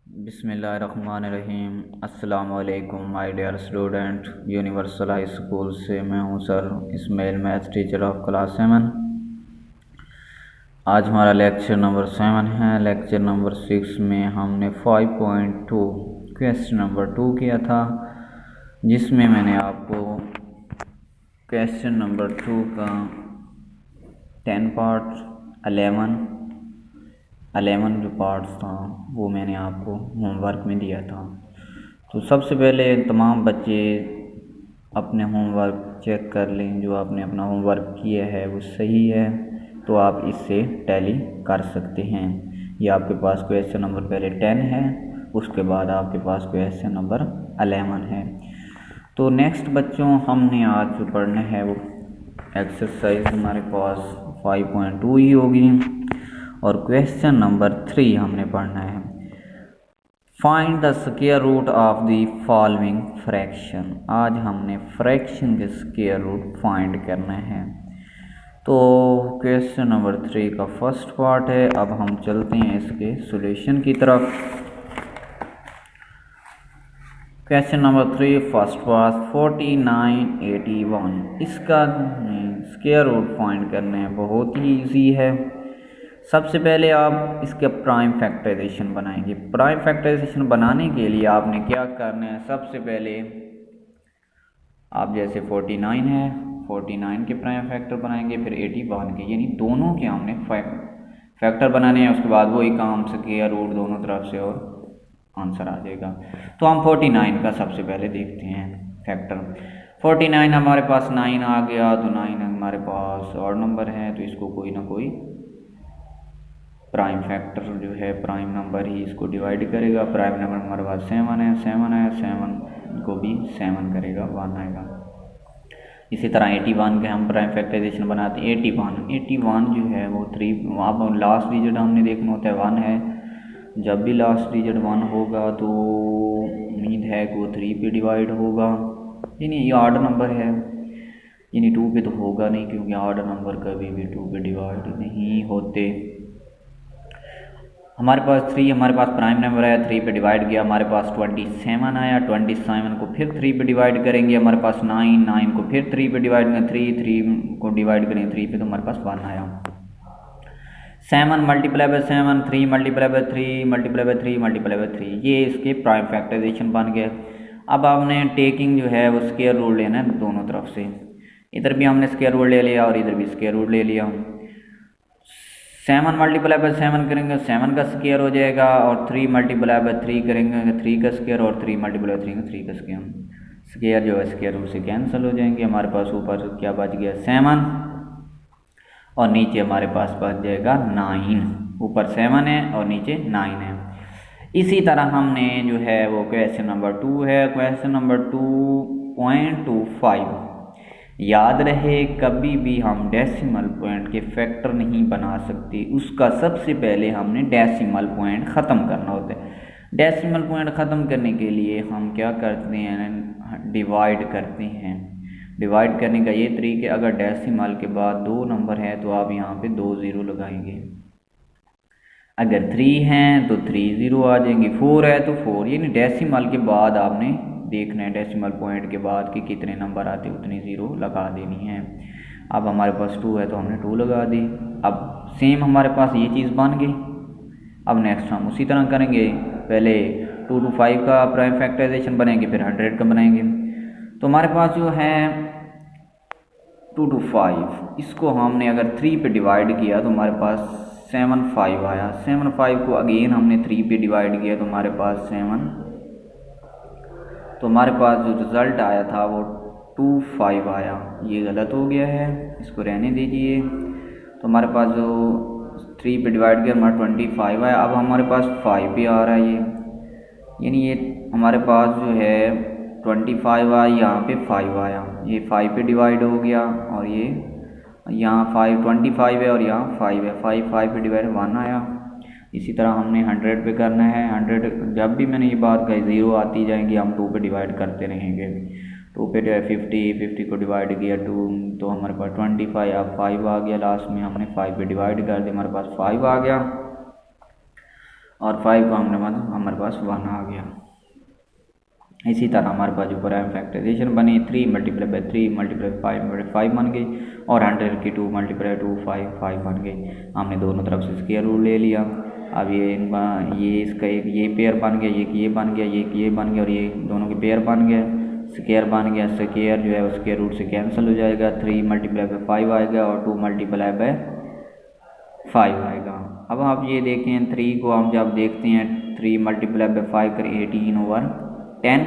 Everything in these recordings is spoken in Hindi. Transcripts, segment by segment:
बिस्मिल्लाहिर्रहमानिर्रहीम। अस्सलाम वालेकुम my dear student. Universal high school से मैं हूं sir Ismail, math teacher of class 7। आज हमारा लेक्चर नंबर 7 है। लेक्चर नंबर 6 में हमने 5.2 क्वेश्चन नंबर 2 किया था, जिसमें मैंने आपको क्वेश्चन नंबर 2 का 10 पार्ट्स 11 जो पार्ट्स था वो मैंने आपको होमवर्क में दिया था। तो सबसे पहले तमाम बच्चे अपने होमवर्क चेक कर लें। जो आपने अपना होमवर्क किया है वो सही है तो आप इससे टैली कर सकते हैं। ये आपके पास क्वेश्चन नंबर पहले 10 है, उसके बाद आपके पास क्वेश्चन नंबर 11 है। तो नेक्स्ट बच्चों हमने आज जो पढ़ना है वो एक्सरसाइज हमारे पास 5.2 ही होगी और क्वेश्चन नंबर 3 हमने पढ़ना है। Find the square root of the following fraction. आज हमने फ्रैक्शन के स्क्वायर रूट फाइंड करना है। तो क्वेश्चन नंबर 3 का फर्स्ट पार्ट है। अब हम चलते हैं इसके सॉल्यूशन की तरफ। Question number 3 first part 4981। इसका स्क्वायर रूट फाइंड करना है, बहुत ही इजी है। सबसे पहले आप इसके प्राइम फैक्टराइजेशन बनाएंगे। प्राइम फैक्टराइजेशन बनाने के लिए आपने क्या करना है, सबसे पहले आप जैसे 49 है 49 के प्राइम फैक्टर बनाएंगे, फिर 81 के, यानी दोनों के हमने फैक्टर बनाने हैं। उसके बाद वही काम स्क्वायर रूट दोनों तरफ से और आंसर आ जाएगा। तो हम 49 का सबसे पहले देखते हैं फैक्टर। 49 हमारे पास 9 आ गया, तो 9 हमारे पास ऑड नंबर है, तो इसको कोई ना कोई प्राइम फैक्टर जो है प्राइम नंबर ही इसको डिवाइड करेगा। प्राइम नंबर हमारे पास 7 है, 7 को भी 7 करेगा, 1 आएगा। इसी तरह 81 के हम प्राइम फैक्टराइजेशन बनाते हैं। 81 जो है वो 3, अब लास्ट डिजिट हमने देखना होता है 1 है। जब भी लास्ट डिजिट 1 होगा तो उम्मीद है कि वो 3 पे डिवाइड होगा, यानी ये ऑड नंबर है, यानी 2 पे तो होगा नहीं, क्योंकि ऑड नंबर कभी भी 2 पे डिवाइड नहीं होते। हमारे पास 3 हमारे पास प्राइम नंबर है, 3 पे डिवाइड किया, हमारे पास 27 आया। 27 को फिर 3 पे डिवाइड करेंगे, हमारे पास 9 को फिर 3 पे डिवाइड करेंगे, 3 को डिवाइड करेंगे 3 पे, तो हमारे पास 1 आया। 7 multiply by 7, 3 multiply by 3 multiply by 3 multiply by 3, ये इसके प्राइम फैक्टराइजेशन बन गया। अब आपने टेकिंग जो है वो स्क्वायर रूट लेना है दोनों तरफ से। इधर भी हमने स्क्वायर रूट ले लिया और इधर भी स्क्वायर रूट ले लिया। 7 मल्टीप्लाई बाय 7 करेंगे 7 का स्क्वायर हो जाएगा, और 3 मल्टीप्लाई बाय 3 करेंगे 3 का स्क्वायर, और 3 मल्टीप्लाई बाय 3 का 3 का स्क्वायर। स्क्वायर जो है स्क्वायर रूट से कैंसिल हो जाएंगे। हमारे पास ऊपर क्या बच गया 7 और नीचे हमारे पास बच जाएगा 9। ऊपर 7 है और नीचे 9 है। इसी तरह हमने जो है वो क्वेश्चन नंबर 2 है। क्वेश्चन नंबर 2.25, याद रहे कभी भी हम डेसिमल पॉइंट के फैक्टर नहीं बना सकते, उसका सबसे पहले हमने डेसिमल पॉइंट ख़त्म करना होता है। डेसिमल पॉइंट ख़त्म करने के लिए हम क्या करते हैं, डिवाइड करते हैं। डिवाइड करने का ये तरीके, अगर डेसिमल के बाद 2 नंबर है तो आप यहाँ पे 2 ज़ीरो लगाएंगे। अगर 3 हैं तो 3 ज़ीरो आ जाएंगे, 4 है तो 4, यानी डेसिमल के बाद आपने देखना है डेसिमल पॉइंट के बाद कि कितने नंबर आते उतनी ज़ीरो लगा देनी है। अब हमारे पास 2 है तो हमने 2 लगा दी। अब सेम हमारे पास ये चीज़ बन गई। अब नेक्स्ट हम उसी तरह करेंगे, पहले 2 to 5 का प्राइम फैक्टराइजेशन बनाएंगे, फिर 100 का बनाएंगे। तो हमारे पास जो है 2 to 5, इसको हमने अगर 3 पे डिवाइड किया तो हमारे पास 7 5 आया। 7 5 को अगेन हमने 3 पे डिवाइड किया तो हमारे पास 7, तो हमारे पास जो रिज़ल्ट आया था वो 2 5 आया। ये गलत हो गया है, इसको रहने दीजिए। तो हमारे पास जो 3 पे डिवाइड किया हमारा 25 आया। अब हमारे पास 5 भी आ रहा है, ये यानी ये हमारे पास जो है 25 आया, यहाँ पे 5 आया, ये 5 पे डिवाइड हो गया, और ये यहाँ 25 है और यहाँ 5 है, 5 पे डिवाइड 1 आया। इसी तरह हमने 100 पे करना है। 100 जब भी मैंने ये बात कही 0 आती जाएंगी, हम 2 पे डिवाइड करते रहेंगे। 2 पे 50 को डिवाइड किया 2, तो हमारे पास 25, अब 5 आ गया। लास्ट में हमने 5 पे डिवाइड कर दिया, हमारे पास 5 आ गया। और 5 को हमने हमारे पास 1 आ गया। इसी तरह हमारे पास जो प्राइम फैक्टराइजेशन बनी 3 मल्टीप्लाई बाई 3 मल्टीप्लाई 5 बटे 5 बन गई, और 100 की 2 मल्टीप्लाई 2 5 बन गई। हमने दोनों तरफ से स्क्वायर रूट ले लिया। अब ये इसका एक ये पेयर बन गया, ये बन गया, ये बन गया, और ये दोनों के पेयर बन गया, स्क्वायर बन गया। स्क्वायर जो है स्क्वायर रूट से कैंसिल हो जाएगा, 3 मल्टीप्लाई बाई 5 आएगा और 2 मल्टीप्लाई बाई 5 आएगा। अब आप ये देखें 3 को हम जब देखते हैं 3 मल्टीप्लाई बाई 5 करें 18/10।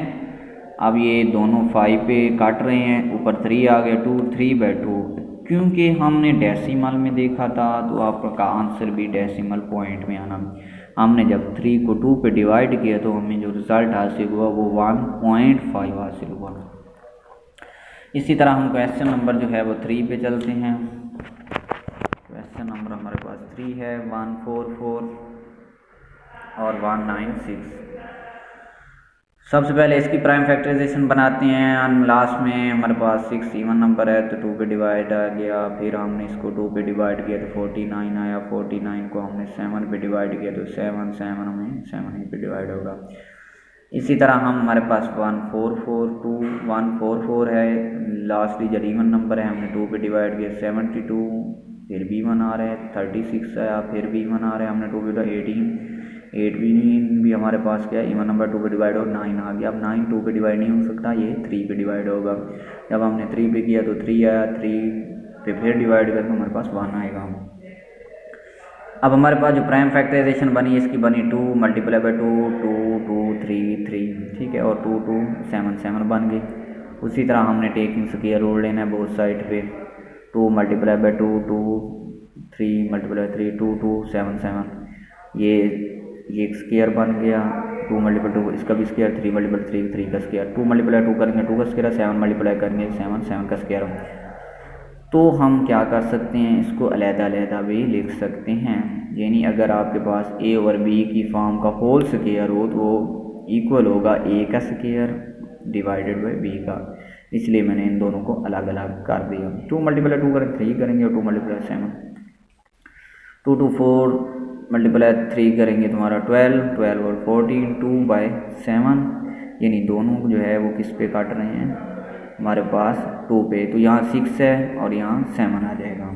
अब ये दोनों 5 पे काट रहे हैं, ऊपर 3 आ गया, 2 3/2। क्योंकि हमने डेसिमल में देखा था तो आपका आंसर भी डेसिमल पॉइंट में आना। हमने जब 3 को 2 पे डिवाइड किया तो हमें जो रिज़ल्ट हासिल हुआ वो 1.5 हासिल हुआ। इसी तरह हम क्वेश्चन नंबर जो है वो 3 पे चलते हैं। क्वेश्चन नंबर हमारे पास 3 है, 144 और 196। सबसे पहले इसकी प्राइम फैक्टराइजेशन बनाते हैं। लास्ट में हमारे पास 6 इवन नंबर है तो 2 पे डिवाइड आ गया, फिर हमने इसको 2 पे डिवाइड किया तो 49 आया, 49 को हमने 7 पे डिवाइड किया तो 7 हमें 7 ही पे डिवाइड होगा। इसी तरह हम हमारे पास 144 है, लास्ट डिजिट इवन नंबर है, हमने 2 पे डिवाइड किया 72, फिर भी 1 आ रहा है, 36 आया, फिर भी 1 आ रहा है, हमने 2 पे 18 भी हमारे पास क्या है इवन नंबर, 2 पे डिवाइड और 9 आ गया। अब 9 2 पे डिवाइड नहीं हो सकता, ये 3 पे डिवाइड होगा। जब हमने 3 पे किया तो 3 आया, 3 पे फिर डिवाइड करके हमारे पास 1 आएगा। अब हमारे पास जो प्राइम फैक्टराइजेशन बनी इसकी बनी 2 मल्टीप्लाई बाई 2 2 2 3 3, ठीक है, और 2 2 7 बन गई। उसी तरह हमने टेकिंग स्क्वायर रूट लेना है बोथ साइड पे। 2 मल्टीप्लाई बाई 2 2 3 मल्टीप्लाई 3 2 2 7 ये स्क्वायर बन गया। 2 मल्टीप्लाई 2 इसका भी स्क्वायर, 3 मल्टीप्लाई 3 3 का स्क्वायर, 2 मल्टीप्लाई 2 करेंगे 2 का स्क्वायर, 7 मल्टीप्लाई करेंगे 7 का स्क्वायर। तो हम क्या कर सकते हैं, इसको अलग-अलग भी लिख सकते हैं। यानी अगर आपके पास a और b की फॉर्म का होल स्क्वायर हो तो वो इक्वल होगा a का स्क्वायर डिवाइडेड बाई b का, इसलिए मैंने इन दोनों को अलग अलग कर दिया। 2 मल्टीप्लाई 2 करेंगे 3 करेंगे और 2 मल्टीप्लाई 7, 2 2 4 मल्टीप्लाई 3 करेंगे तुम्हारा 12 और 14 2/7, यानी दोनों जो है वो किस पे काट रहे हैं हमारे पास 2 पे। तो यहाँ 6 है और यहाँ 7 आ जाएगा।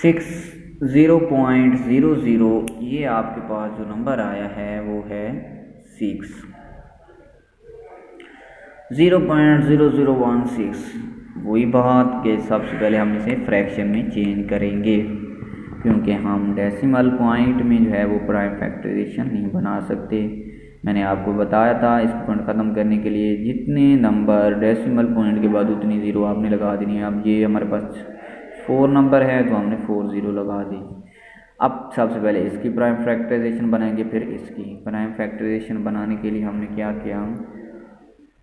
60.00 ये आपके पास जो नंबर आया है वो है 6 0.0016। वही बात कि सबसे पहले हम इसे फ्रैक्शन में चेंज करेंगे, क्योंकि हम डेसिमल पॉइंट में जो है वो प्राइम फैक्टराइजेशन नहीं बना सकते। मैंने आपको बताया था इस पॉइंट ख़त्म करने के लिए जितने नंबर डेसिमल पॉइंट के बाद उतनी ज़ीरो आपने लगा देनी है। अब ये हमारे पास 4 नंबर है तो हमने 4 ज़ीरो लगा दी। अब सबसे पहले इसकी प्राइम फैक्टराइजेशन बनाएंगे, फिर इसकी प्राइम फैक्टराइजेशन बनाने के लिए हमने क्या किया,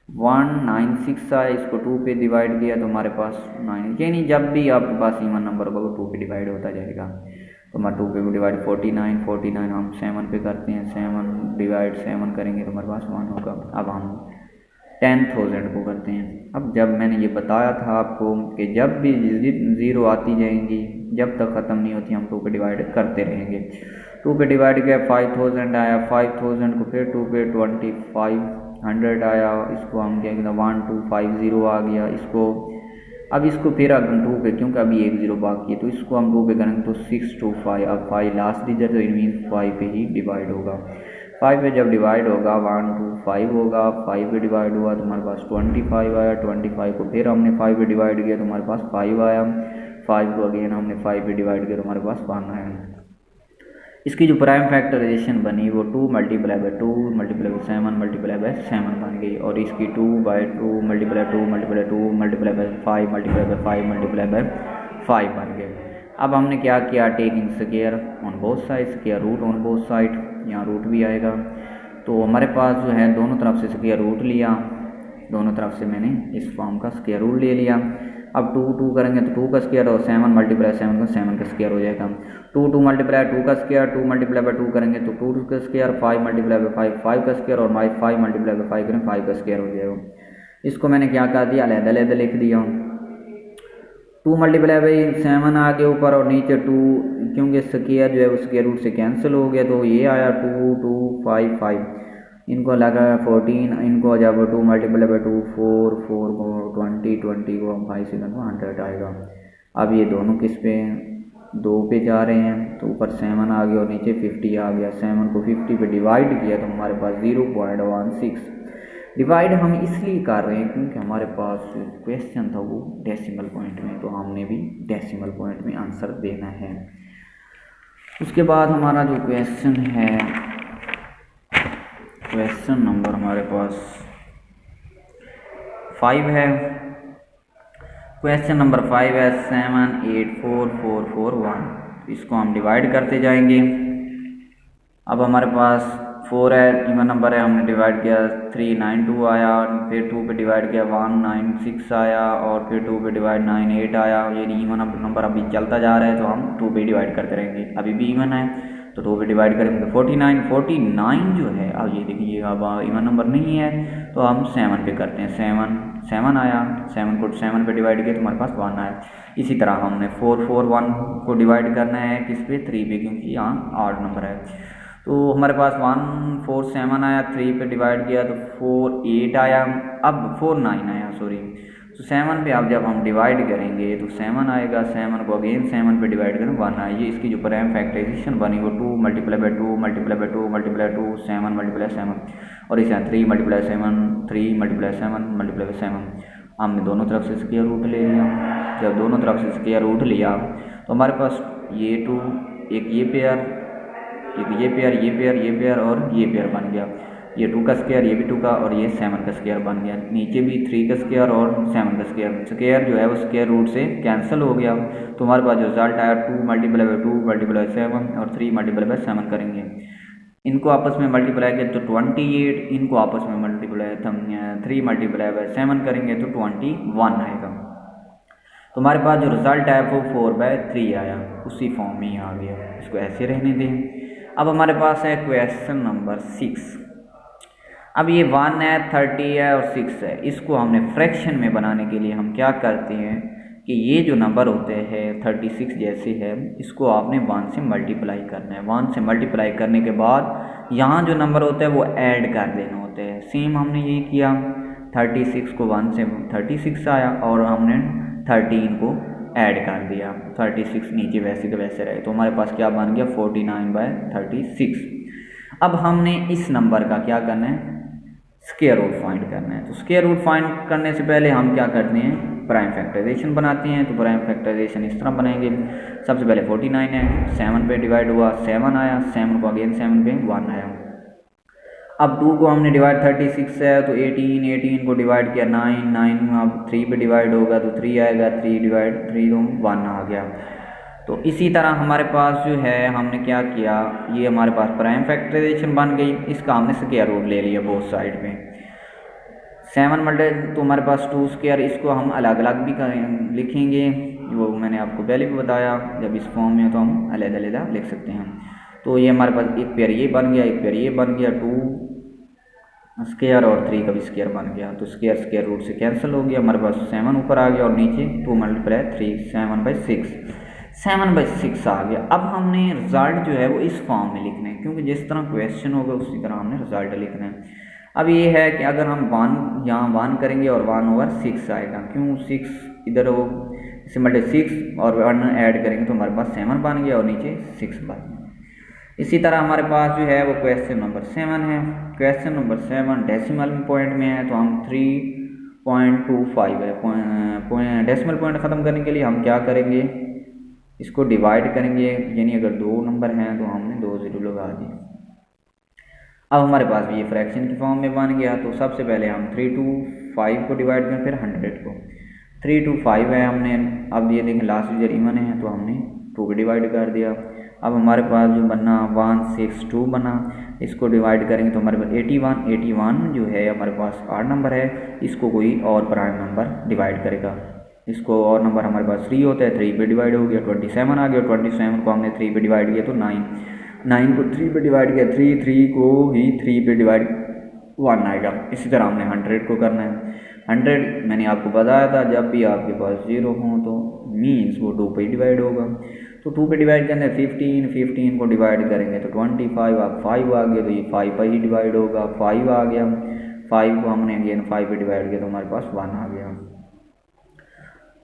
196 आया, इसको 2 पे डिवाइड किया तो हमारे पास 9, यानी जब भी आपके पास इवन नंबर होगा वो 2 पे डिवाइड होता जाएगा। तो हमारा 2 पे डिवाइड 49 हम 7 पे करते हैं, 7 डिवाइड 7 करेंगे तो हमारे पास 1 होगा। अब हम 10,000 को करते हैं। अब जब मैंने ये बताया था आपको कि जब भी ज़ीरो आती जाएंगी जब तक ख़त्म नहीं होती हम 2 पे डिवाइड करते रहेंगे। 2 पे डिवाइड किया 5000 आया, 5000 को फिर 2 पे 2500 आया, इसको हम क्या कहते हैं 1250 आ गया इसको। अब इसको फिर अगर 2 पे, क्योंकि अभी 1 0 बाकी है तो इसको हम 2 पे करेंगे तो 625। अब 5 लास्ट डिजिट तो इट मीन 5 पे ही डिवाइड होगा। 5 पे जब डिवाइड होगा 125 होगा, 5 पे डिवाइड हुआ तो हमारे पास 25 आया, 25 को फिर हमने 5 पे डिवाइड किया तो हमारे पास 5 आया, 5 को अगेन हमने 5 पे डिवाइड किया तो हमारे पास 1 आया। इसकी जो प्राइम फैक्टराइजेशन बनी वो 2 multiply by 2 multiply by 7 multiply by 7 बन गई, और इसकी 2/2 multiply 2 multiply 2 multiply by 5 multiply by 5 multiply by 5 बन गए। अब हमने क्या किया, taking square on both side, square root on both side, यहाँ रूट भी आएगा तो हमारे पास जो है दोनों तरफ से स्क्वायर रूट लिया, दोनों तरफ से मैंने इस फॉर्म का स्क्वायर रूट ले लिया। अब 2 2 करेंगे तो 2 का स्क्वायर और 7 मल्टीप्लाई 7 का 7 का स्क्वायर हो जाएगा। 2 2 मल्टीप्लाई 2 का स्क्वायर, 2 मल्टीप्लाई बाई 2 करेंगे तो 2 का स्क्वायर, 5 मल्टीप्लाई बाई 5 5 का स्क्वायर, और 5 मल्टीप्लाई बाई 5 करें 5 का स्क्वायर हो जाएगा। इसको मैंने क्या कर दिया, अलग-अलग लिख दिया। 2 मल्टीप्लाई बाई 7 आ गया ऊपर और नीचे 2, क्योंकि स्क्वायर जो है वो स्क्वायर रूट से कैंसिल हो गया, तो ये आया 2 2 5 5, इनको लगा 14, इनको जब 2 मल्टीप्लाई बाई 2 4 4 को 20 20 को 5 सेकंड को 100 आएगा। अब ये दोनों किस पे 2 पे जा रहे हैं, तो ऊपर 7 आ गया और नीचे 50 आ गया। 7 को 50 पे डिवाइड किया तो हमारे पास 0.16। डिवाइड हम इसलिए कर रहे हैं क्योंकि हमारे पास क्वेश्चन था वो डेसिमल पॉइंट में, तो हमने भी डेसिमल पॉइंट में आंसर देना है। उसके बाद हमारा जो क्वेश्चन है, क्वेश्चन नंबर हमारे पास 5 है। क्वेश्चन नंबर 5 है 7 8 4 4 4 1। इसको हम डिवाइड करते जाएंगे। अब हमारे पास 4 है, इवन नंबर है, हमने डिवाइड किया 392 आया, फिर 2 पे डिवाइड किया 196 आया, और फिर 2 पे डिवाइड 98 आया। ये इवन नंबर अभी चलता जा रहा है, तो हम 2 पे डिवाइड करते रहेंगे। अभी भी इवन है तो 2 पे डिवाइड करेंगे तो 49 जो है, अब ये देखिए अब इवन नंबर नहीं है तो हम 7 पे करते हैं। 7 आया, 7 को 7 पे डिवाइड किया तो हमारे पास 1 आया। इसी तरह हमने 4 4 1 को डिवाइड करना है किस पे 3 पे, क्योंकि यहाँ ऑड नंबर है। तो हमारे पास 1 4 7 आया, 3 पे डिवाइड किया तो 4 8 आया, अब 4 9 आया सॉरी। तो 7 पे अब जब हम डिवाइड करेंगे तो 7 आएगा, 7 को अगेन 7 पे डिवाइड करें 1 आए। ये इसकी जो प्राइम फैक्टराइजेशन बनी वो 2 multiply by 2 multiply by 2 multiply 2 7 multiply 7, और इसे 3 मल्टीप्लाई 7 3 मल्टीप्लाई 7 मल्टीप्लाई 7। हमने दोनों तरफ से स्क्वायर रूट ले लिया। जब दोनों तरफ से स्क्वायर रूट लिया तो हमारे पास ये 2, एक ये पेयर, एक ये पेयर, ये पेयर, ये पेयर और ये पेयर बन गया। ये 2 का स्क्वायर, ये भी 2 का, और ये 7 का स्क्वायर बन गया। नीचे भी 3 का स्क्वायर और 7 का स्क्वायर। स्क्वायर जो है वो स्क्वायर रूट से कैंसिल हो गया, तो हमारे पास जो रिजल्ट आया 2 मल्टीप्लाई बाई 2 मल्टीप्लाई 7 और 3 मल्टीप्लाई बाई 7 करेंगे। इनको आपस में मल्टीप्लाई किया तो 28, इनको आपस में मल्टीप्लाई 3 मल्टीप्लाई बाई 7 करेंगे तो 21 आएगा। तो हमारे पास जो रिजल्ट आया वो 4/3 आया, उसी फॉर्म में ही आ गया। इसको ऐसे रहने दें। अब हमारे पास है क्वेश्चन नंबर 6। अब ये 1 है, 30 है और 6 है। इसको हमने फ्रैक्शन में बनाने के लिए हम क्या करते हैं कि ये जो नंबर होते हैं 36 जैसे है, इसको आपने 1 से मल्टीप्लाई करना है। 1 से मल्टीप्लाई करने के बाद यहाँ जो नंबर होता है वो ऐड कर देना होता है। सेम हमने यही किया, 36 को 1 से 36 आया और हमने 13 को ऐड कर दिया, 36 नीचे वैसे के वैसे रहे, तो हमारे पास क्या बन गया 49/36। अब हमने इस नंबर का क्या करना है, स्क्वायर रूट फाइंड करना है। तो स्क्वायर रूट फाइंड करने से पहले हम क्या करते हैं, प्राइम फैक्टराइजेशन बनाते हैं। तो प्राइम फैक्टराइजेशन इस तरह बनाएंगे, सबसे पहले 49 है, 7 पे डिवाइड हुआ 7 आया, 7 को अगेन 7 पे 1 आया। अब 2 को हमने डिवाइड 36 है तो 18 को डिवाइड किया 9 अब 3 पे डिवाइड होगा तो 3 आएगा, 3 डिवाइड 3 तो 1 आ गया। तो इसी तरह हमारे पास जो है हमने क्या किया, ये हमारे पास प्राइम फैक्टराइजेशन बन गई, इसका हमने स्क्वायर रूट ले लिया बोथ साइड में। 7 मल्टी तो हमारे पास 2 स्क्वायर, इसको हम अलग अलग भी लिखेंगे, वो मैंने आपको पहले भी बताया। जब इस फॉर्म में तो हम अलग अलग लिख सकते हैं। तो ये हमारे पास एक पेयर ये बन गया, एक पेयर ये बन गया, 2 स्क्वायर और 3 का भी स्क्वायर बन गया। तो स्क्वायर स्क्वायर रूट से कैंसिल हो गया, हमारे पास 7 ऊपर आ गया और नीचे 2 मल्टीप्लाई 3 7/6 आ गया। अब हमने रिजल्ट जो है वो इस फॉर्म में लिखना है, क्योंकि जिस तरह क्वेश्चन होगा उसी तरह हमने रिजल्ट लिखना है। अब ये है कि अगर हम 1 यहाँ 1 करेंगे और 1/6 आएगा, क्यों 6 इधर हो, इसे मल्टी 6 और 1 ऐड करेंगे तो हमारे पास 7 बन गया और नीचे 6 बन गया। इसी तरह हमारे पास जो है वो क्वेश्चन नंबर 7 है। क्वेश्चन नंबर 7 डेसिमल पॉइंट में है, तो हम 3.25 है। डेसिमल पॉइंट ख़त्म करने के लिए हम क्या करेंगे, इसको डिवाइड करेंगे, यानी अगर 2 नंबर हैं तो हमने 2 0 लगा दिए। अब हमारे पास भी ये फ्रैक्शन की फॉर्म में बन गया। तो सबसे पहले हम 3 to 5 को डिवाइड करें, फिर 100 को। 3 to 5 है हमने, अब ये देखें लास्ट डिजिट इवन है तो हमने 2 को डिवाइड कर दिया। अब हमारे पास जो बना 162 बना, इसको डिवाइड करेंगे तो हमारे पास 81 जो है हमारे पास 8 नंबर है, इसको कोई और प्राइम नंबर डिवाइड करेगा। इसको और नंबर हमारे पास 3 होता है, 3 पे डिवाइड हो गया, 27 आ गया, 27 को हमने 3 पे डिवाइड किया तो 9 को 3 पे डिवाइड किया, 3 को ही 3 पे डिवाइड 1 आएगा। इसी तरह हमने 100 को करना है। 100 मैंने आपको बताया था, जब भी आपके पास 0 हो तो मीन्स वो 2 पे डिवाइड होगा। तो 2 पे डिवाइड करने 15 को डिवाइड करेंगे तो 25, अब 5 आ गया तो ये 5 पर ही डिवाइड होगा। 5 आ गया, 5 को हमने अगेन 5 पे डिवाइड किया तो हमारे पास 1 आ गया।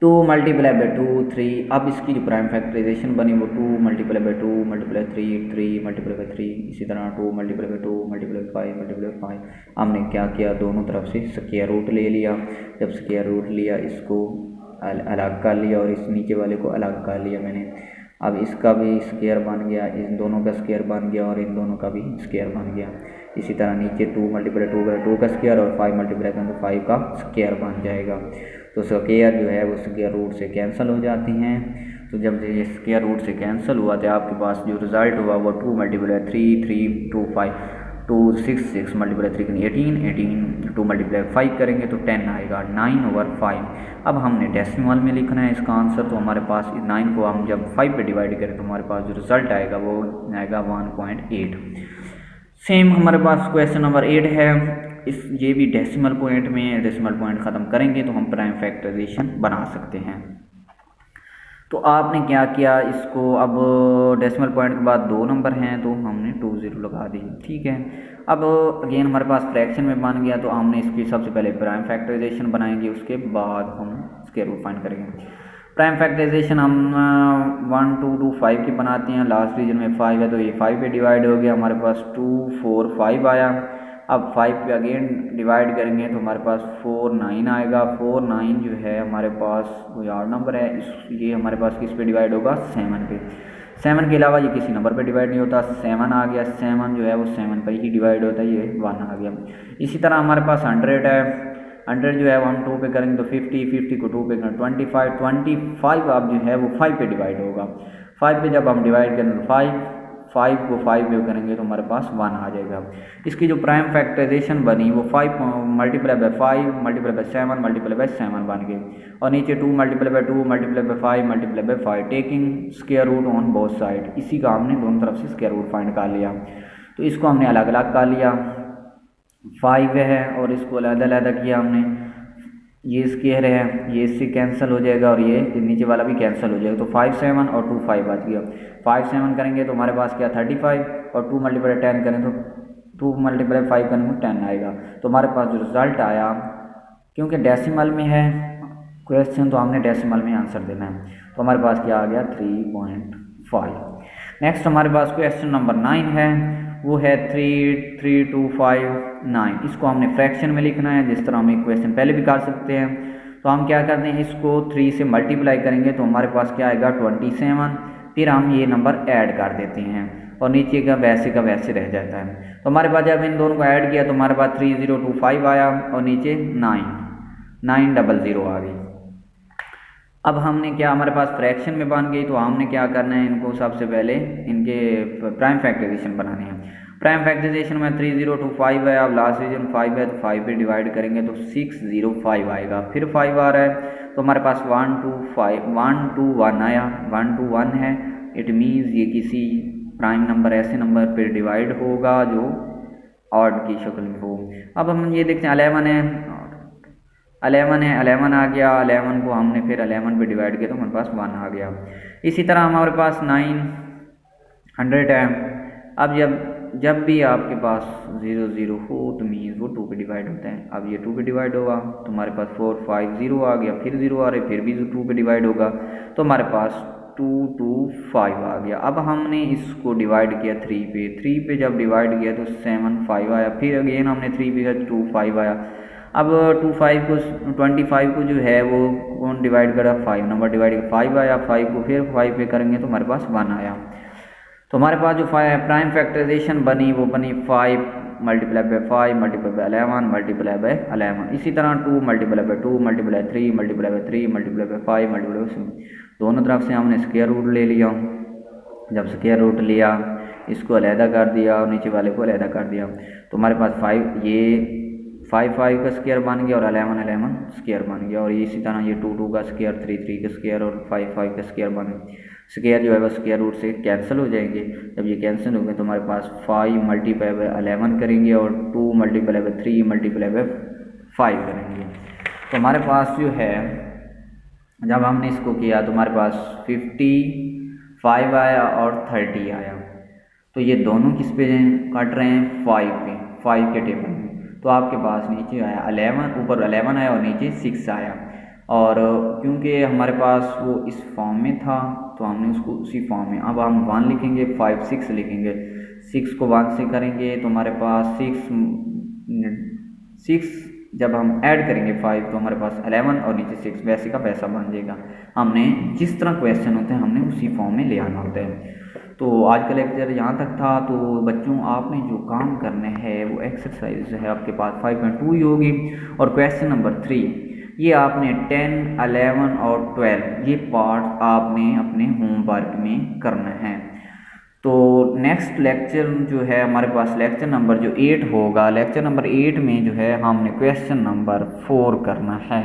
2 मल्टीप्लाई बाई 2 3। अब इसकी जो प्राइम फैक्टराइजेशन बनी वो 2 multiply by 2 multiply 3 multiply by 3, इसी तरह 2 मल्टीप्लाई बाई 2 मल्टीप्लाई 5 मल्टीप्लाई 5। हमने क्या किया, दोनों तरफ से स्क्वायर रूट ले लिया। जब स्क्वायर रूट लिया इसको अलग कर लिया और इस नीचे वाले को अलग कर लिया मैंने। अब इसका भी स्क्वायर बन गया, इन दोनों का स्क्वायर बन गया और इन दोनों का भी स्क्वायर बन गया। इसी तरह नीचे 2 मल्टीप्लाई 2 का स्क्वायर और 5 मल्टीप्लाई करें तो 5 का स्क्वायर बन जाएगा। तो स्क्वायर जो है वो स्क्वायर रूट से कैंसिल हो जाती हैं। तो जब ये स्क्वायर रूट से कैंसिल हुआ तो आपके पास जो रिज़ल्ट हुआ वो 2 मल्टीप्लाई 3 2 5 2 6 मल्टीप्लाई 3 18 2 मल्टीप्लाई 5 करेंगे तो 10 आएगा, 9/5। अब हमने डेसिमल में लिखना है इसका आंसर। तो हमारे पास 9 को हम जब 5 पे डिवाइड करें तो हमारे पास जो रिज़ल्ट आएगा वो आएगा 1.8। सेम हमारे पास क्वेश्चन नंबर 8 है। ये भी डेसिमल पॉइंट में, डेसिमल पॉइंट ख़त्म करेंगे तो हम प्राइम फैक्टराइजेशन बना सकते हैं। तो आपने क्या किया, इसको अब डेसिमल पॉइंट के बाद 2 नंबर हैं तो हमने 2 0 लगा दी, ठीक है। अब अगेन हमारे पास फ्रैक्शन में बन गया तो हमने इसकी सबसे पहले प्राइम फैक्टराइजेशन बनाएंगे, उसके बाद हम स्क्वायर रूट फाइंड करेंगे। प्राइम फैक्टराइजेशन हम 1 2 2 5 की बनाते हैं। लास्ट रीजन में 5 है तो ये 5 पे डिवाइड हो गया, हमारे पास 2 4 5 आया। अब 5 पे अगेन डिवाइड करेंगे तो हमारे पास 4 9 आएगा। 4 9 जो है हमारे पास कोई और नंबर है, ये हमारे पास किस पे डिवाइड होगा, 7 पे। 7 के अलावा ये किसी नंबर पे डिवाइड नहीं होता। 7 आ गया, 7 जो है वो 7 पर ही डिवाइड होता है, ये 1 आ गया। इसी तरह हमारे पास 100 है। 100 जो है वो हम 2 पे करेंगे तो 50 को 2 पे करेंगे 25 अब जो है वो 5 पे डिवाइड होगा। 5 पे जब हम डिवाइड करेंगे तो 5 को 5 पे करेंगे तो हमारे पास 1 आ जाएगा। इसकी जो प्राइम फैक्टराइजेशन बनी वो 5 multiply by 5 multiply by 7 multiply by 7 बन गई। और नीचे 2 multiply by 2 multiply by 5 multiply by 5 taking square root on both side. इसी का हमने दोनों तरफ से स्क्वायर रूट फाइंड कर लिया। तो इसको हमने अलग अलग कर लिया, 5 है और इसको अलग किया हमने। ये स्क्वायर है, ये इससे कैंसिल हो जाएगा और ये नीचे वाला भी कैंसिल हो जाएगा। तो 5 7 और 2 5 बच गया। 5 7 करेंगे तो हमारे पास क्या 35 और 2 मल्टीप्लाई 10 करें तो 2 मल्टीप्लाई 5 करें तो 10 आएगा। तो हमारे पास जो रिज़ल्ट आया, क्योंकि डेसिमल में है क्वेश्चन तो हमने डेसिमल में आंसर देना है, तो हमारे पास क्या आ गया 3.5। नेक्स्ट हमारे पास क्वेश्चन नंबर 9 है, वो है 3 3 2 5 9। इसको हमने फ्रैक्शन में लिखना है, जिस तरह हम एक क्वेश्चन पहले भी कर सकते हैं। तो हम क्या करते हैं, इसको 3 से मल्टीप्लाई करेंगे तो हमारे पास क्या आएगा 27। फिर हम ये नंबर ऐड कर देते हैं और नीचे का वैसे रह जाता है। तो हमारे पास जब इन दोनों को ऐड किया तो हमारे पास 3025 आया और नीचे 900 आ गई। अब हमने क्या, हमारे पास फ्रैक्शन में बन गई तो हमने क्या करना है, इनको सबसे पहले इनके प्राइम फैक्टराइजेशन बनाने हैं। प्राइम फैक्टराइजेशन में 3025 है, अब लास्ट रीजन 5 है तो 5 पे डिवाइड करेंगे तो 605 आएगा। फिर 5 आ रहा है तो हमारे पास 1 2 1 आया, 1 2 1 है। इट मीन्स ये किसी प्राइम नंबर ऐसे नंबर पर डिवाइड होगा जो ऑड की शक्ल में हो। अब हम ये देखते हैं 11 है, 11 आ गया। 11 को हमने फिर 11 पे डिवाइड किया तो हमारे पास 1 आ गया। इसी तरह हमारे पास 900 है। अब जब भी आपके पास 0 0 हो तो मीन्स वो 2 पे डिवाइड होता है। अब ये 2 पे डिवाइड होगा तो हमारे पास 4 5 0 आ गया, फिर 0 आ रहे, फिर भी 2 पे डिवाइड होगा तो हमारे पास 2 2 5 आ गया। अब हमने इसको डिवाइड किया 3 पे जब डिवाइड किया तो 7 5 आया। फिर अगेन हमने 3 पे किया 2 5 आया। अब 25 को जो है वो कौन डिवाइड करा, 5 नंबर डिवाइड कर 5 आया। 5 को फिर 5 पे करेंगे तो हमारे पास 1 आया। तो हमारे पास जो प्राइम फैक्टराइजेशन बनी वो बनी 5 multiply by 5 multiply by 11 multiply by 11। इसी तरह 2 multiply by 2 multiply 3 multiply by 3 multiply by 5 multiply by, दोनों तरफ से हमने स्क्वायर रूट ले लिया। जब स्क्वायर रूट लिया इसको अलहदा कर दिया और नीचे वाले को अलहदा कर दिया तो हमारे पास 5 5 का स्क्वायर बन गया और 11 स्क्वायर बन गया। और इसी तरह ये 2 2 का स्क्वायर, 3 3 का स्क्वायर और 5 5 का स्क्वायर बन गया। स्क्वायर जो है वो स्क्वायर रूट से कैंसिल हो जाएंगे। जब ये कैंसिल हो गए तो हमारे पास 5 मल्टीप्लाई बाई 11 करेंगे और 2 मल्टीप्लाई बाई 3 मल्टीप्लाई बाई 5 करेंगे। तो हमारे पास जो है जब हमने इसको किया तो हमारे पास 55 आया और 30 आया। तो ये दोनों किस पे काट रहे हैं, 5 पे, 5 के टेबल में। तो आपके पास नीचे आया 11, ऊपर 11 आया और नीचे 6 आया। और क्योंकि हमारे पास वो इस फॉर्म में था तो हमने उसको उसी फॉर्म में, अब हम 1 लिखेंगे, 5 6 लिखेंगे। 6 को 1 से करेंगे तो हमारे पास 6 जब हम ऐड करेंगे 5 तो हमारे पास 11 और नीचे 6 वैसे का वैसा बन जाएगा। हमने जिस तरह क्वेश्चन होते हैं हमने उसी फॉर्म में ले आना होता है। तो आज का लेक्चर यहाँ तक था। तो बच्चों आपने जो काम करने हैं वो एक्सरसाइज है आपके पास 5.2 ही होगी। और क्वेश्चन नंबर 3 ये आपने 10, 11 और 12 ये पार्ट आपने अपने होमवर्क में करना है। तो नेक्स्ट लेक्चर जो है हमारे पास लेक्चर नंबर जो 8 होगा, लेक्चर नंबर 8 में जो है हमने क्वेश्चन नंबर 4 करना है,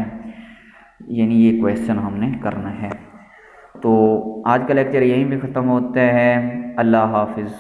यानी ये क्वेश्चन हमने करना है। तो आज का लेक्चर यहीं पे ख़त्म होता है। अल्लाह हाफिज़।